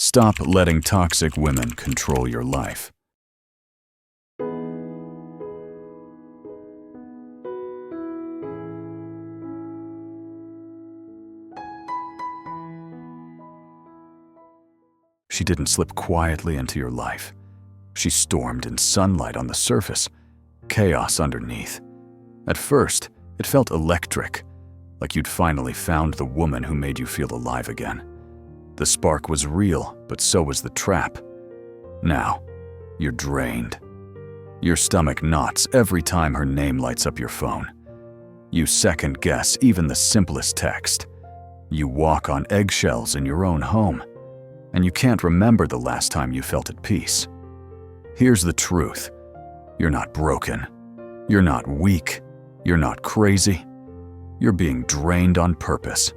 Stop letting toxic women control your life. She didn't slip quietly into your life. She stormed in sunlight on the surface, chaos underneath. At first, it felt electric, like you'd finally found the woman who made you feel alive again. The spark was real, but so was the trap. Now, you're drained. Your stomach knots every time her name lights up your phone. You second-guess even the simplest text. You walk on eggshells in your own home, and you can't remember the last time you felt at peace. Here's the truth. You're not broken. You're not weak. You're not crazy. You're being drained on purpose.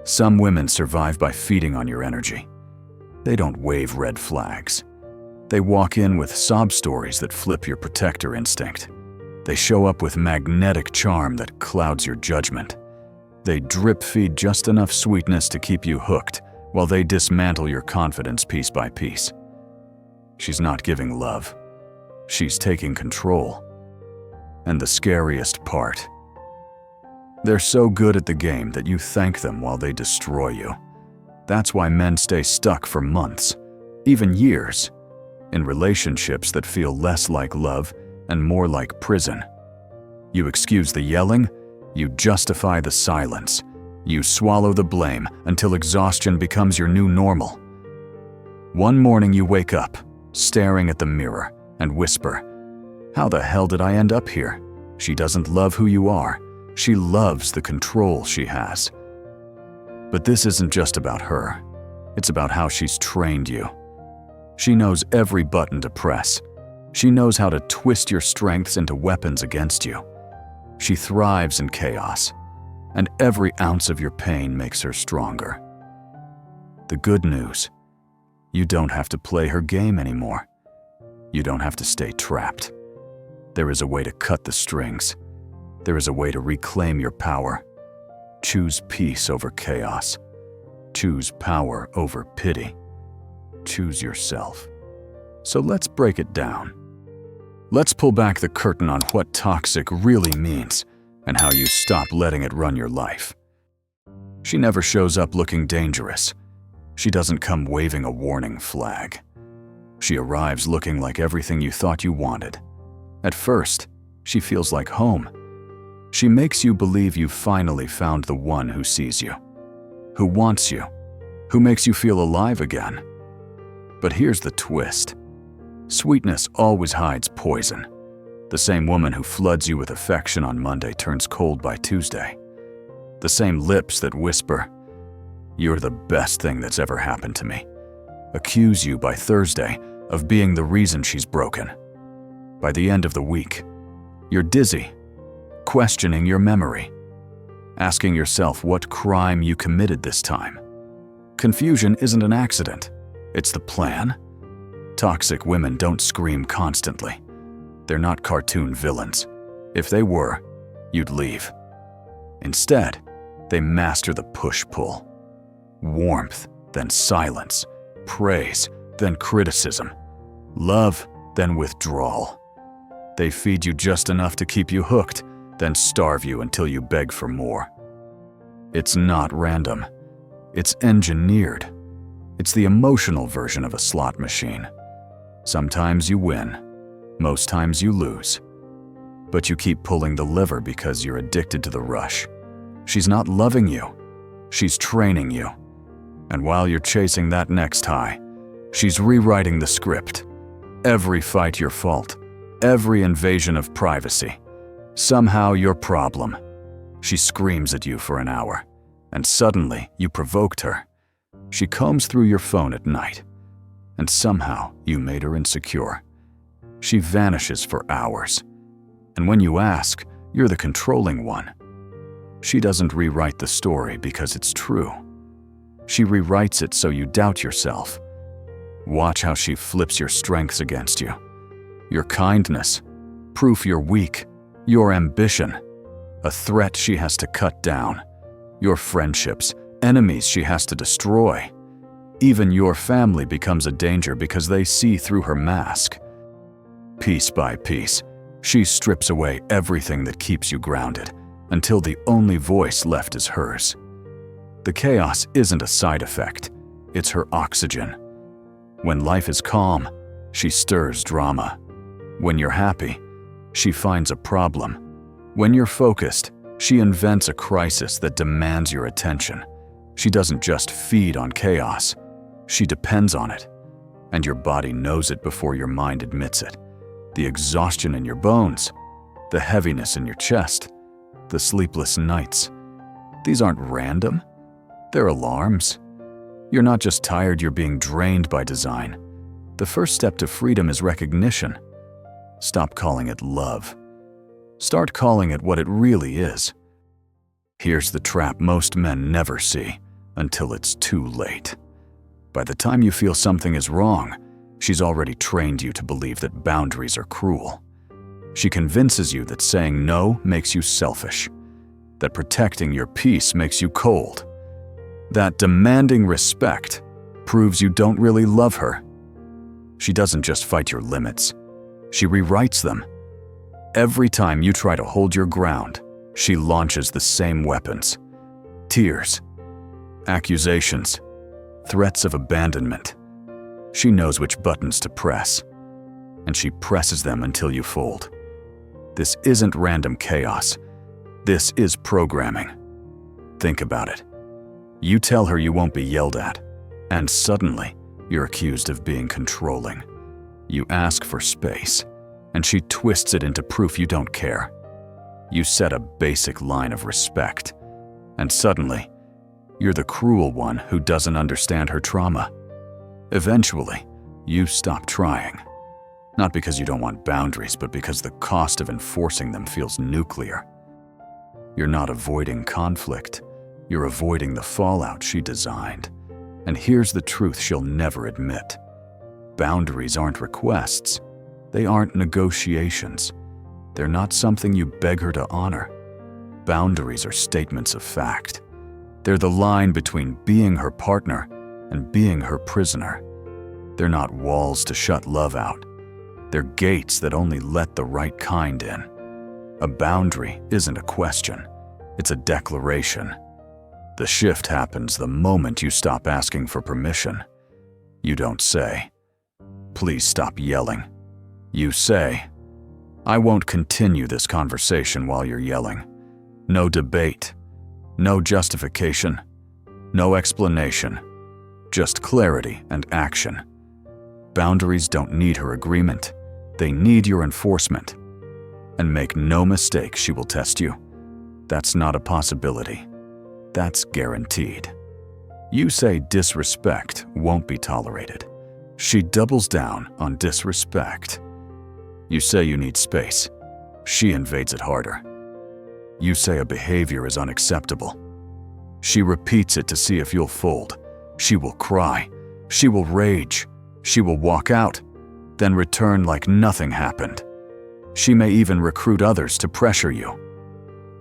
Some women survive by feeding on your energy. They don't wave red flags. They walk in with sob stories that flip your protector instinct. They show up with magnetic charm that clouds your judgment. They drip feed just enough sweetness to keep you hooked, while they dismantle your confidence piece by piece. She's not giving love. She's taking control. And the scariest part, they're so good at the game that you thank them while they destroy you. That's why men stay stuck for months, even years, in relationships that feel less like love and more like prison. You excuse the yelling, you justify the silence, you swallow the blame until exhaustion becomes your new normal. One morning you wake up, staring at the mirror, and whisper, "How the hell did I end up here?" She doesn't love who you are. She loves the control she has. But this isn't just about her. It's about how she's trained you. She knows every button to press. She knows how to twist your strengths into weapons against you. She thrives in chaos, and every ounce of your pain makes her stronger. The good news, you don't have to play her game anymore. You don't have to stay trapped. There is a way to cut the strings. There is a way to reclaim your power. Choose peace over chaos. Choose power over pity. Choose yourself. So let's break it down. Let's pull back the curtain on what toxic really means and how you stop letting it run your life. She never shows up looking dangerous. She doesn't come waving a warning flag. She arrives looking like everything you thought you wanted. At first, she feels like home. She makes you believe you've finally found the one who sees you, who wants you, who makes you feel alive again. But here's the twist. Sweetness always hides poison. The same woman who floods you with affection on Monday turns cold by Tuesday. The same lips that whisper, "You're the best thing that's ever happened to me," accuse you by Thursday of being the reason she's broken. By the end of the week, you're dizzy, questioning your memory, asking yourself what crime you committed this time. Confusion isn't an accident, it's the plan. Toxic women don't scream constantly. They're not cartoon villains. If they were, you'd leave. Instead, they master the push-pull. Warmth, then silence. Praise, then criticism. Love, then withdrawal. They feed you just enough to keep you hooked, then starve you until you beg for more. It's not random. It's engineered. It's the emotional version of a slot machine. Sometimes you win. Most times you lose. But you keep pulling the lever because you're addicted to the rush. She's not loving you. She's training you. And while you're chasing that next high, she's rewriting the script. Every fight your fault. Every invasion of privacy. Somehow your problem. She screams at you for an hour, and suddenly you provoked her. She combs through your phone at night, and somehow you made her insecure. She vanishes for hours, and when you ask, you're the controlling one. She doesn't rewrite the story because it's true. She rewrites it so you doubt yourself. Watch how she flips your strengths against you. Your kindness, proof you're weak. Your ambition, a threat she has to cut down. Your friendships, enemies she has to destroy. Even your family becomes a danger because they see through her mask. Piece by piece, she strips away everything that keeps you grounded until the only voice left is hers. The chaos isn't a side effect, it's her oxygen. When life is calm, she stirs drama. When you're happy, she finds a problem. When you're focused, she invents a crisis that demands your attention. She doesn't just feed on chaos, she depends on it. And your body knows it before your mind admits it. The exhaustion in your bones, the heaviness in your chest, the sleepless nights. These aren't random. They're alarms. You're not just tired, you're being drained by design. The first step to freedom is recognition. Stop calling it love. Start calling it what it really is. Here's the trap most men never see until it's too late. By the time you feel something is wrong, she's already trained you to believe that boundaries are cruel. She convinces you that saying no makes you selfish, that protecting your peace makes you cold, that demanding respect proves you don't really love her. She doesn't just fight your limits, she rewrites them. Every time you try to hold your ground, she launches the same weapons: tears, accusations, threats of abandonment. She knows which buttons to press, and she presses them until you fold. This isn't random chaos. This is programming. Think about it. You tell her you won't be yelled at, and suddenly you're accused of being controlling. You ask for space, and she twists it into proof you don't care. You set a basic line of respect, and suddenly you're the cruel one who doesn't understand her trauma. Eventually, you stop trying. Not because you don't want boundaries, but because the cost of enforcing them feels nuclear. You're not avoiding conflict. You're avoiding the fallout she designed. And here's the truth she'll never admit. Boundaries aren't requests. They aren't negotiations. They're not something you beg her to honor. Boundaries are statements of fact. They're the line between being her partner and being her prisoner. They're not walls to shut love out. They're gates that only let the right kind in. A boundary isn't a question. It's a declaration. The shift happens the moment you stop asking for permission. You don't say, "Please stop yelling." You say, "I won't continue this conversation while you're yelling." No debate, no justification, no explanation, just clarity and action. Boundaries don't need her agreement. They need your enforcement. And make no mistake, she will test you. That's not a possibility. That's guaranteed. You say disrespect won't be tolerated. She doubles down on disrespect. You say you need space. She invades it harder. You say a behavior is unacceptable. She repeats it to see if you'll fold. She will cry. She will rage. She will walk out, then return like nothing happened. She may even recruit others to pressure you.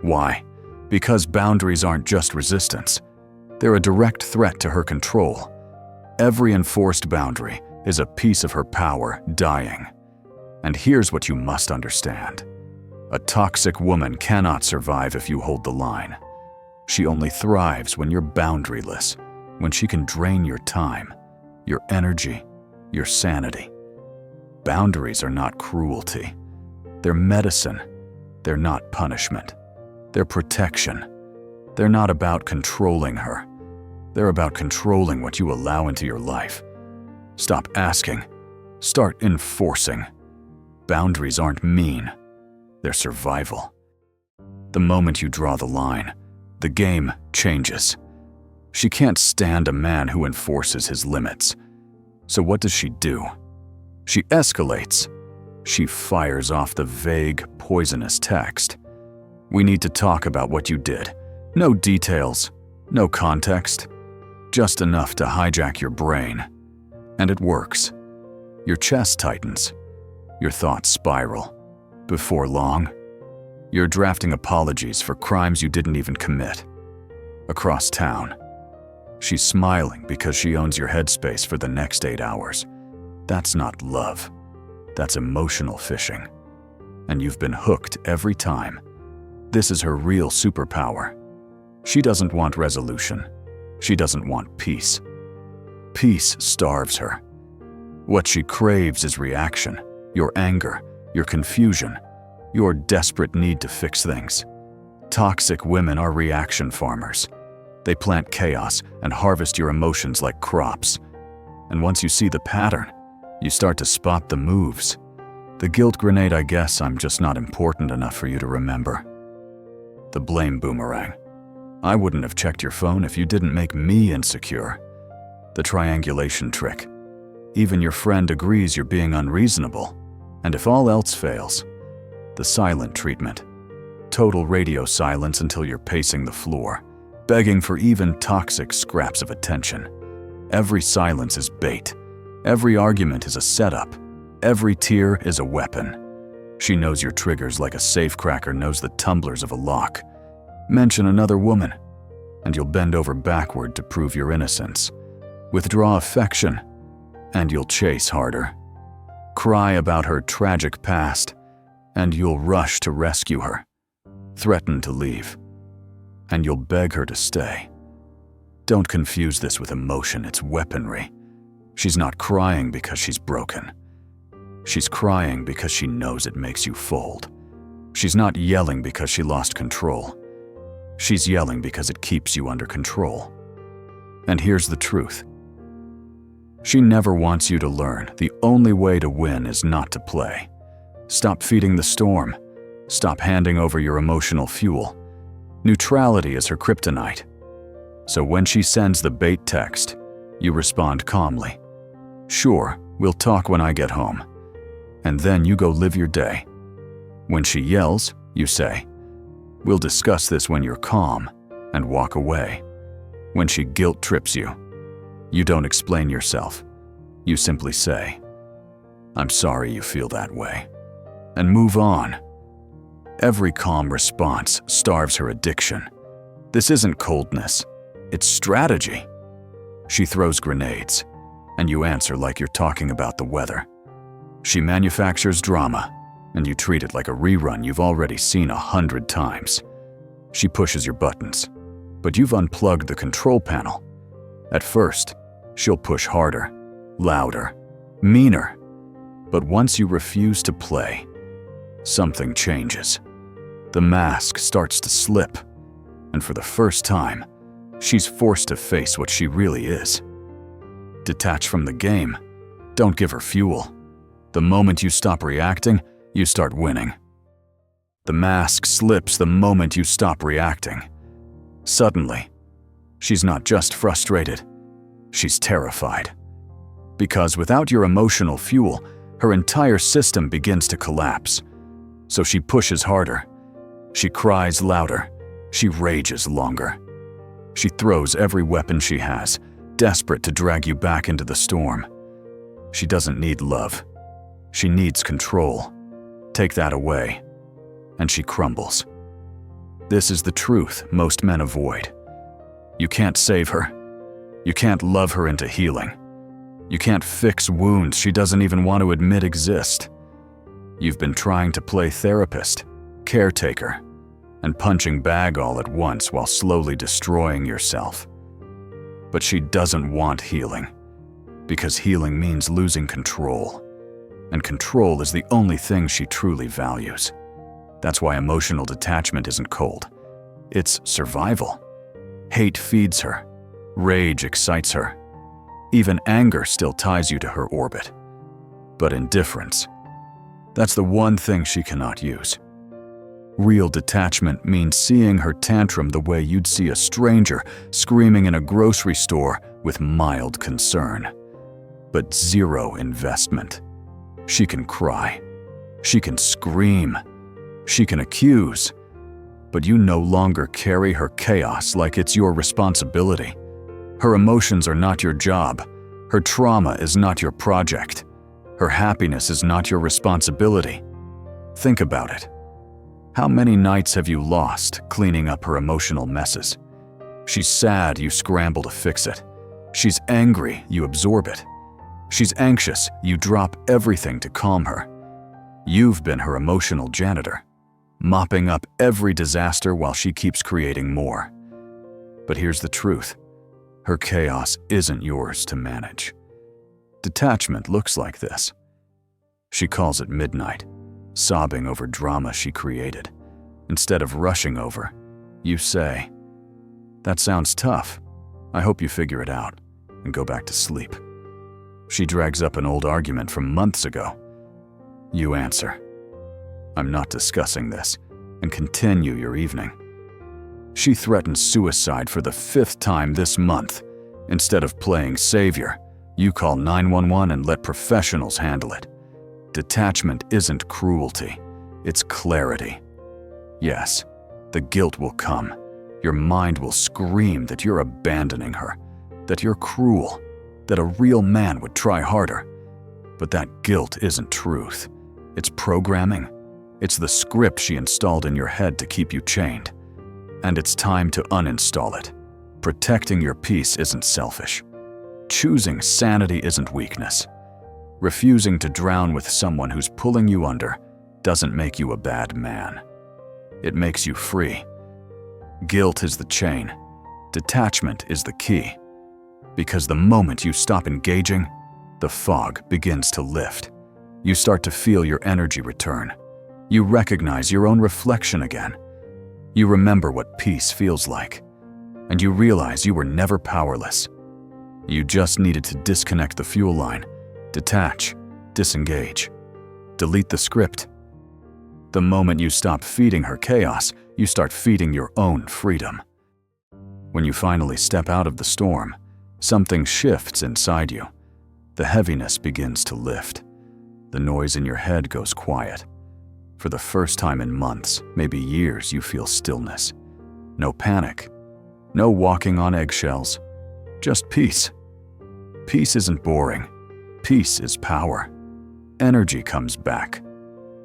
Why? Because boundaries aren't just resistance. They're a direct threat to her control. Every enforced boundary is a piece of her power dying. And here's what you must understand. A toxic woman cannot survive if you hold the line. She only thrives when you're boundaryless, when she can drain your time, your energy, your sanity. Boundaries are not cruelty. They're medicine. They're not punishment. They're protection. They're not about controlling her. They're about controlling what you allow into your life. Stop asking. Start enforcing. Boundaries aren't mean. They're survival. The moment you draw the line, the game changes. She can't stand a man who enforces his limits. So what does she do? She escalates. She fires off the vague, poisonous text. "We need to talk about what you did." No details, no context, just enough to hijack your brain. And it works. Your chest tightens. Your thoughts spiral. Before long, you're drafting apologies for crimes you didn't even commit. Across town, She's smiling because she owns your headspace for the next 8 hours. That's not love. That's emotional fishing. And you've been hooked every time. This is her real superpower. She doesn't want resolution. She doesn't want peace. Peace starves her. What she craves is reaction, your anger, your confusion, your desperate need to fix things. Toxic women are reaction farmers. They plant chaos and harvest your emotions like crops. And once you see the pattern, you start to spot the moves. The guilt grenade, I guess I'm just not important enough for you to remember. The blame boomerang. I wouldn't have checked your phone if you didn't make me insecure. The triangulation trick. Even your friend agrees you're being unreasonable. And if all else fails, the silent treatment. Total radio silence until you're pacing the floor, begging for even toxic scraps of attention. Every silence is bait. Every argument is a setup. Every tear is a weapon. She knows your triggers like a safecracker knows the tumblers of a lock. Mention another woman, and you'll bend over backward to prove your innocence. Withdraw affection, and you'll chase harder. Cry about her tragic past, and you'll rush to rescue her. Threaten to leave, and you'll beg her to stay. Don't confuse this with emotion, it's weaponry. She's not crying because she's broken. She's crying because she knows it makes you fold. She's not yelling because she lost control. She's yelling because it keeps you under control. And here's the truth. She never wants you to learn the only way to win is not to play. Stop feeding the storm. Stop handing over your emotional fuel. Neutrality is her kryptonite. So when she sends the bait text, you respond calmly. Sure, we'll talk when I get home. And then you go live your day. When she yells, you say, we'll discuss this when you're calm, and walk away. When she guilt trips you, you don't explain yourself. You simply say, I'm sorry you feel that way, and move on. Every calm response starves her addiction. This isn't coldness, it's strategy. She throws grenades, and you answer like you're talking about the weather. She manufactures drama, and you treat it like a rerun you've already seen 100 times. She pushes your buttons, but you've unplugged the control panel. At first, she'll push harder, louder, meaner. But once you refuse to play, something changes. The mask starts to slip, and for the first time, she's forced to face what she really is. Detach from the game. Don't give her fuel. The moment you stop reacting, you start winning. The mask slips the moment you stop reacting. Suddenly, she's not just frustrated, she's terrified. Because without your emotional fuel, her entire system begins to collapse. So she pushes harder. She cries louder. She rages longer. She throws every weapon she has, desperate to drag you back into the storm. She doesn't need love. She needs control. Take that away, and she crumbles. This is the truth most men avoid. You can't save her. You can't love her into healing. You can't fix wounds she doesn't even want to admit exist. You've been trying to play therapist, caretaker, and punching bag all at once while slowly destroying yourself. But she doesn't want healing, because healing means losing control. And control is the only thing she truly values. That's why emotional detachment isn't cold. It's survival. Hate feeds her. Rage excites her. Even anger still ties you to her orbit. But indifference, that's the one thing she cannot use. Real detachment means seeing her tantrum the way you'd see a stranger screaming in a grocery store with mild concern. But zero investment. She can cry. She can scream. She can accuse. But you no longer carry her chaos like it's your responsibility. Her emotions are not your job. Her trauma is not your project. Her happiness is not your responsibility. Think about it. How many nights have you lost cleaning up her emotional messes? She's sad, you scramble to fix it. She's angry, you absorb it. She's anxious, you drop everything to calm her. You've been her emotional janitor, mopping up every disaster while she keeps creating more. But here's the truth. Her chaos isn't yours to manage. Detachment looks like this. She calls at midnight, sobbing over drama she created. Instead of rushing over, you say, "That sounds tough. I hope you figure it out," and go back to sleep. She drags up an old argument from months ago. You answer, "I'm not discussing this," and continue your evening. She threatens suicide for the 5th time this month. Instead of playing savior, you call 911 and let professionals handle it. Detachment isn't cruelty, it's clarity. Yes, the guilt will come. Your mind will scream that you're abandoning her, that you're cruel, that a real man would try harder. But that guilt isn't truth. It's programming. It's the script she installed in your head to keep you chained. And it's time to uninstall it. Protecting your peace isn't selfish. Choosing sanity isn't weakness. Refusing to drown with someone who's pulling you under doesn't make you a bad man. It makes you free. Guilt is the chain. Detachment is the key. Because the moment you stop engaging, the fog begins to lift. You start to feel your energy return. You recognize your own reflection again. You remember what peace feels like. And you realize you were never powerless. You just needed to disconnect the fuel line, detach, disengage, delete the script. The moment you stop feeding her chaos, you start feeding your own freedom. When you finally step out of the storm, something shifts inside you. The heaviness begins to lift. The noise in your head goes quiet. For the first time in months, maybe years, you feel stillness. No panic. No walking on eggshells. Just peace. Peace isn't boring. Peace is power. Energy comes back.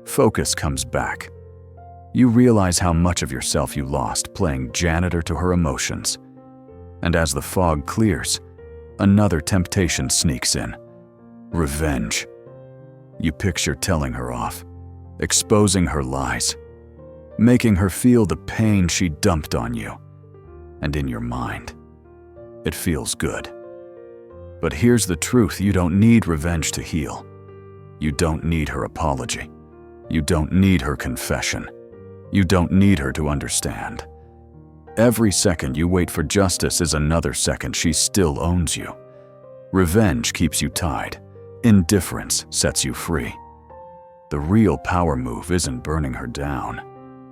Focus comes back. You realize how much of yourself you lost playing janitor to her emotions. And as the fog clears, another temptation sneaks in. Revenge. You picture telling her off, exposing her lies, making her feel the pain she dumped on you. And in your mind, it feels good. But here's the truth, you don't need revenge to heal. You don't need her apology. You don't need her confession. You don't need her to understand. Every second you wait for justice is another second she still owns you. Revenge keeps you tied. Indifference sets you free. The real power move isn't burning her down.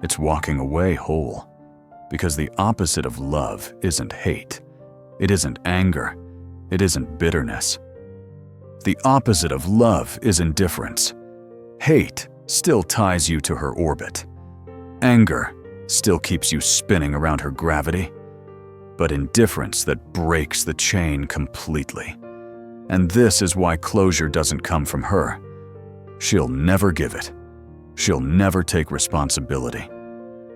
It's walking away whole. Because the opposite of love isn't hate. It isn't anger. It isn't bitterness. The opposite of love is indifference. Hate still ties you to her orbit. Anger still keeps you spinning around her gravity. But indifference that breaks the chain completely. And this is why closure doesn't come from her. She'll never give it. She'll never take responsibility.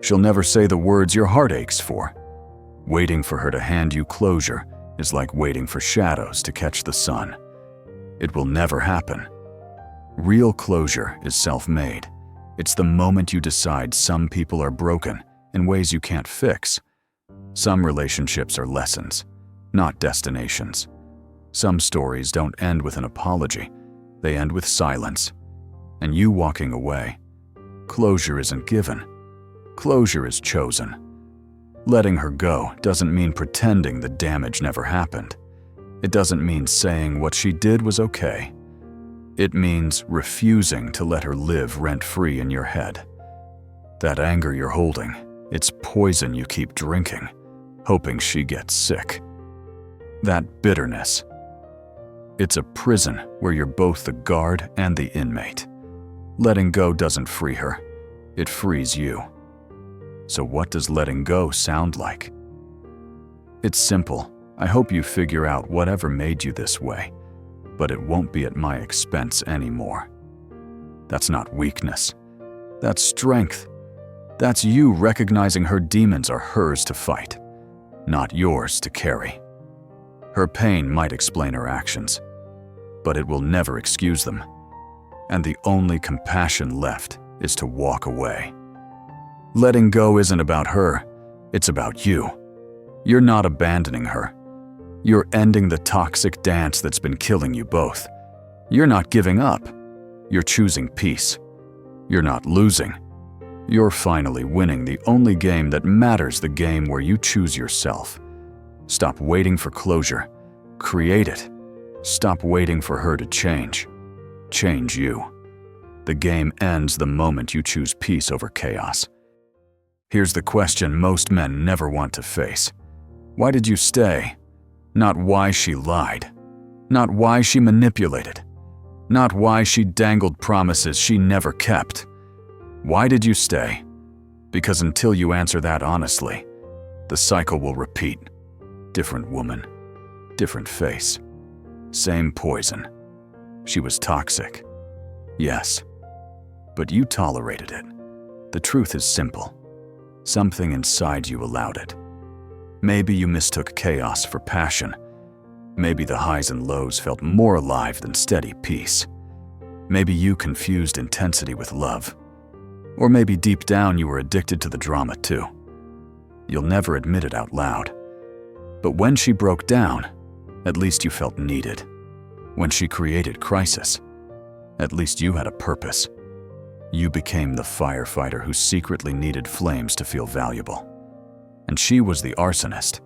She'll never say the words your heart aches for. Waiting for her to hand you closure is like waiting for shadows to catch the sun. It will never happen. Real closure is self-made. It's the moment you decide some people are broken in ways you can't fix. Some relationships are lessons, not destinations. Some stories don't end with an apology. They end with silence. And you walking away. Closure isn't given. Closure is chosen. Letting her go doesn't mean pretending the damage never happened. It doesn't mean saying what she did was okay. It means refusing to let her live rent-free in your head. That anger you're holding, it's poison you keep drinking, hoping she gets sick. That bitterness, it's a prison where you're both the guard and the inmate. Letting go doesn't free her, it frees you. So what does letting go sound like? It's simple. I hope you figure out whatever made you this way, but it won't be at my expense anymore. That's not weakness. That's strength. That's you recognizing her demons are hers to fight. not yours to carry. Her pain might explain her actions, but it will never excuse them. And the only compassion left is to walk away. Letting go isn't about her, it's about you. You're not abandoning her. You're ending the toxic dance that's been killing you both. You're not giving up. You're choosing peace. You're not losing. You're finally winning the only game that matters, the game where you choose yourself. Stop waiting for closure. Create it. Stop waiting for her to change. Change you. The game ends the moment you choose peace over chaos. Here's the question most men never want to face. Why did you stay? Not why she lied. Not why she manipulated. Not why she dangled promises she never kept. Why did you stay? Because until you answer that honestly, the cycle will repeat. Different woman, different face, same poison. She was toxic. Yes, but you tolerated it. The truth is simple. Something inside you allowed it. Maybe you mistook chaos for passion. Maybe the highs and lows felt more alive than steady peace. Maybe you confused intensity with love. Or maybe deep down you were addicted to the drama too. You'll never admit it out loud. But when she broke down, at least you felt needed. When she created crisis, at least you had a purpose. You became the firefighter who secretly needed flames to feel valuable. And she was the arsonist,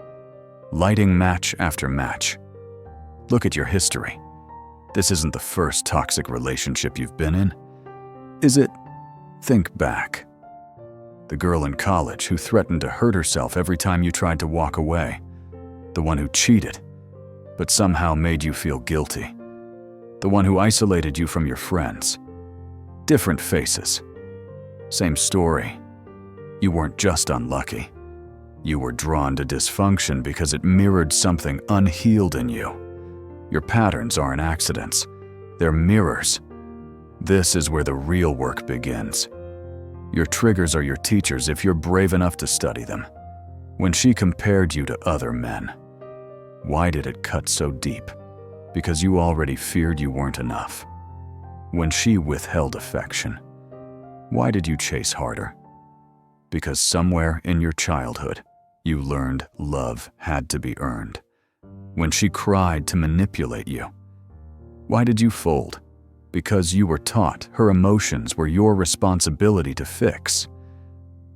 lighting match after match. Look at your history. This isn't the first toxic relationship you've been in, is it? Think back. The girl in college who threatened to hurt herself every time you tried to walk away. The one who cheated, but somehow made you feel guilty. The one who isolated you from your friends. Different faces. Same story. You weren't just unlucky. You were drawn to dysfunction because it mirrored something unhealed in you. Your patterns aren't accidents. They're mirrors. This is where the real work begins. Your triggers are your teachers if you're brave enough to study them. When she compared you to other men, why did it cut so deep? Because you already feared you weren't enough. When she withheld affection, why did you chase harder? Because somewhere in your childhood, you learned love had to be earned. When she cried to manipulate you, why did you fold? Because you were taught her emotions were your responsibility to fix.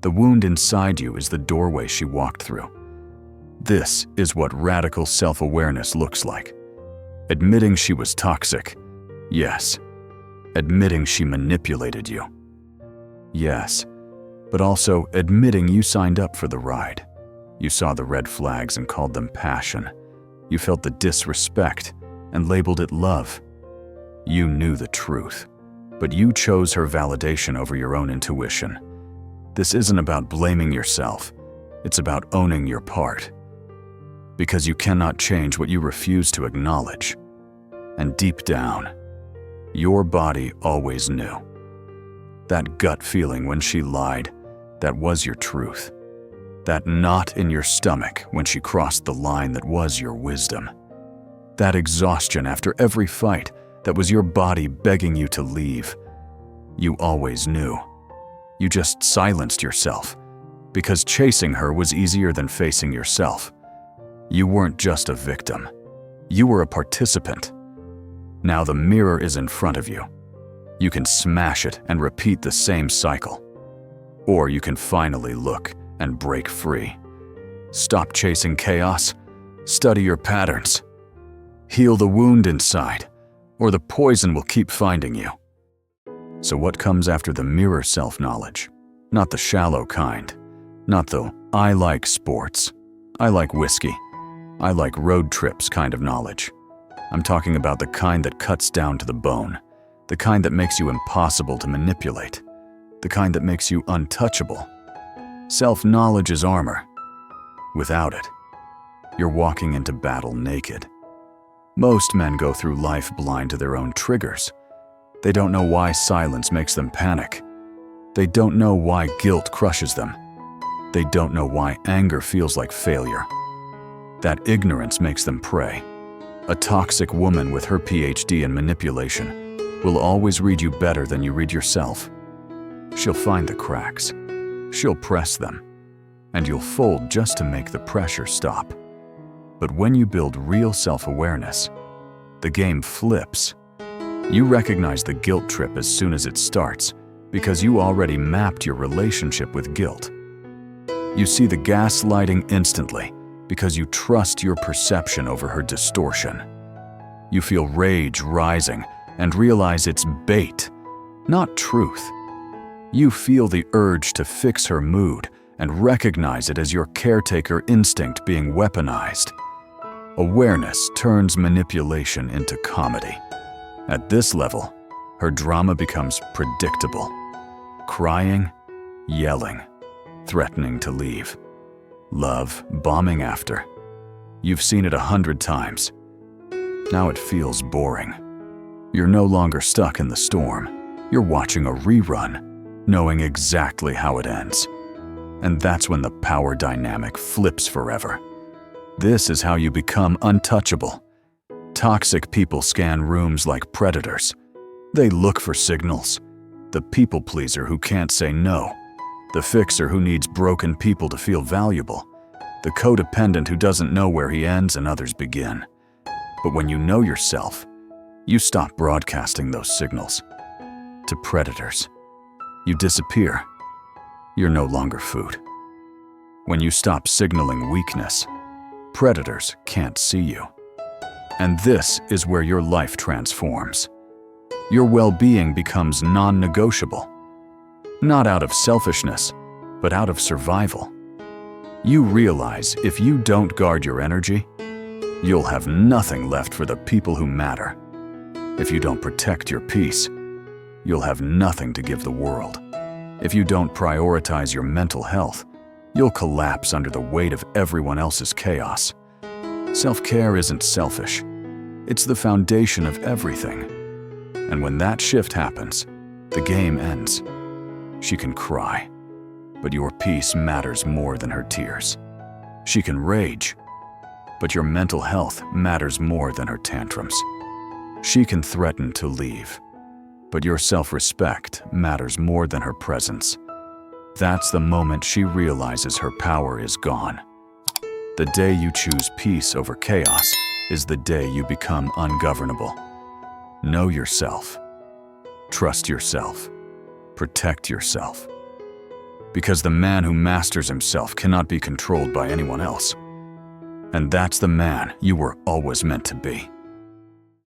The wound inside you is the doorway she walked through. This is what radical self-awareness looks like. Admitting she was toxic, yes. Admitting she manipulated you, yes. But also admitting you signed up for the ride. You saw the red flags and called them passion. You felt the disrespect and labeled it love. You knew the truth, but you chose her validation over your own intuition. This isn't about blaming yourself. It's about owning your part. Because you cannot change what you refuse to acknowledge. And deep down, your body always knew. That gut feeling when she lied, that was your truth. That knot in your stomach when she crossed the line, that was your wisdom. That exhaustion after every fight, that was your body begging you to leave. You always knew. You just silenced yourself, because chasing her was easier than facing yourself. You weren't just a victim. You were a participant. Now the mirror is in front of you. You can smash it and repeat the same cycle. Or you can finally look and break free. Stop chasing chaos. Study your patterns. Heal the wound inside, or the poison will keep finding you. So what comes after the mirror self-knowledge? Not the shallow kind. Not the I like sports, I like whiskey, I like road trips kind of knowledge. I'm talking about the kind that cuts down to the bone, the kind that makes you impossible to manipulate, the kind that makes you untouchable. Self-knowledge is armor. Without it, you're walking into battle naked. Most men go through life blind to their own triggers. They don't know why silence makes them panic. They don't know why guilt crushes them. They don't know why anger feels like failure. That ignorance makes them prey. A toxic woman with her PhD in manipulation will always read you better than you read yourself. She'll find the cracks. She'll press them. And you'll fold just to make the pressure stop. But when you build real self-awareness, the game flips. You recognize the guilt trip as soon as it starts because you already mapped your relationship with guilt. You see the gaslighting instantly because you trust your perception over her distortion. You feel rage rising and realize it's bait, not truth. You feel the urge to fix her mood and recognize it as your caretaker instinct being weaponized. Awareness turns manipulation into comedy. At this level, her drama becomes predictable. Crying, yelling, threatening to leave. Love bombing after. You've seen it 100 times. Now it feels boring. You're no longer stuck in the storm. You're watching a rerun, knowing exactly how it ends. And that's when the power dynamic flips forever. This is how you become untouchable. Toxic people scan rooms like predators. They look for signals. The people pleaser who can't say no. The fixer who needs broken people to feel valuable. The codependent who doesn't know where he ends and others begin. But when you know yourself, you stop broadcasting those signals to predators. You disappear. You're no longer food. When you stop signaling weakness, predators can't see you. And this is where your life transforms. Your well-being becomes non-negotiable. Not out of selfishness, but out of survival. You realize if you don't guard your energy, you'll have nothing left for the people who matter. If you don't protect your peace, you'll have nothing to give the world. If you don't prioritize your mental health, you'll collapse under the weight of everyone else's chaos. Self-care isn't selfish. It's the foundation of everything. And when that shift happens, the game ends. She can cry, but your peace matters more than her tears. She can rage, but your mental health matters more than her tantrums. She can threaten to leave, but your self-respect matters more than her presence. That's the moment she realizes her power is gone. The day you choose peace over chaos is the day you become ungovernable. Know yourself. Trust yourself. Protect yourself. Because the man who masters himself cannot be controlled by anyone else. And that's the man you were always meant to be.